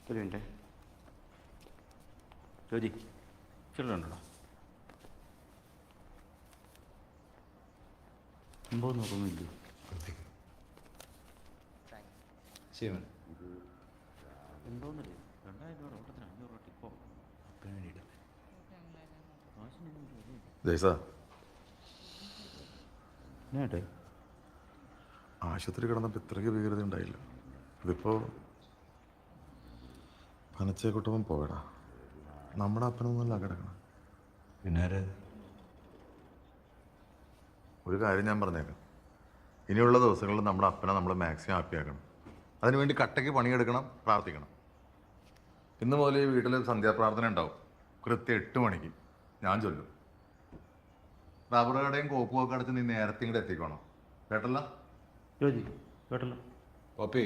ഒരു മിനിറ്റ്. ജോജി ചില്ലറുണ്ടോ? മുമ്പ് നോക്കുന്നില്ല. ശിവൻ എന്തോന്നല്ലേ 2000 രൂപ ഓട്ടത്തിന് 500 രൂപ ടിപ്പോ ജയ്സ, എന്നാട്ടെ ആശുപത്രി കിടന്നപ്പോൾ ഇത്രയ്ക്ക് ഭീകരത ഉണ്ടായില്ല. ഇതിപ്പോൾ പനച്ചേക്കുട്ടവൻ പോയടാ. നമ്മുടെ അപ്പനൊന്നുമല്ല കിടക്കണം. പിന്നെ ഒരു കാര്യം ഞാൻ പറഞ്ഞേക്കാം, ഇനിയുള്ള ദിവസങ്ങളിൽ നമ്മുടെ അപ്പനെ നമ്മൾ മാക്സിമം ഹാപ്പിയാക്കണം. അതിനുവേണ്ടി കട്ടയ്ക്ക് പണിയെടുക്കണം, പ്രാർത്ഥിക്കണം. ഇന്ന് മുതൽ ഈ വീട്ടിൽ സന്ധ്യാപ്രാർത്ഥന ഉണ്ടാവും. കൃത്യം 8 മണിക്ക് ഞാൻ ചൊല്ലും. റബ്ബർ കടയും കോപ്പും ഒക്കെ അടച്ച് നീ നേരത്തെ ഇങ്ങോട്ട് എത്തിക്കണം. കേട്ടല്ല ജോജി? കേട്ടല്ലോ. ഓപ്പി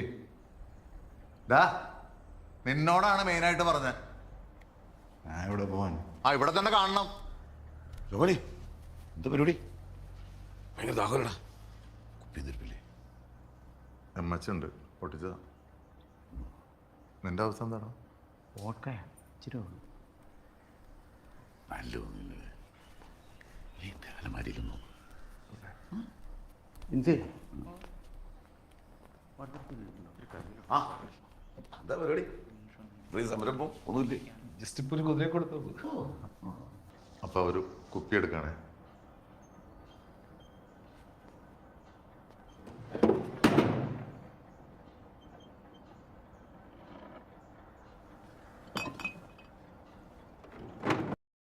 ഡാ, നിന്നോടാണ് മെയിനായിട്ട് പറഞ്ഞത്. ഞാൻ ഇവിടെ പോവാൻ. ഇവിടെ തന്നെ കാണണം. ജോലി എന്താ പരിപാടി? ഭയങ്കര ദാഹമല്ലടാ. കുപ്പി തീർപ്പില്ലേ? എമ്മച്ചുണ്ട്, പൊട്ടിച്ചതാ. നിന്റെ അവസ്ഥ എന്താണോ? ഓട്ടയാ ഇച്ചിരി ഉള്ളൂ. നല്ല ഒന്നുമില്ല. ഈ അലമാരിയിലൊന്നും എന്താ പരിപാടി? സംരംഭം ഒന്നുമില്ലേ? ജസ്റ്റ് ഇപ്പൊ ഒരു കുതിരയെ കൊടുത്തു. അപ്പൊ ഒരു കുപ്പി എടുക്കാണേ.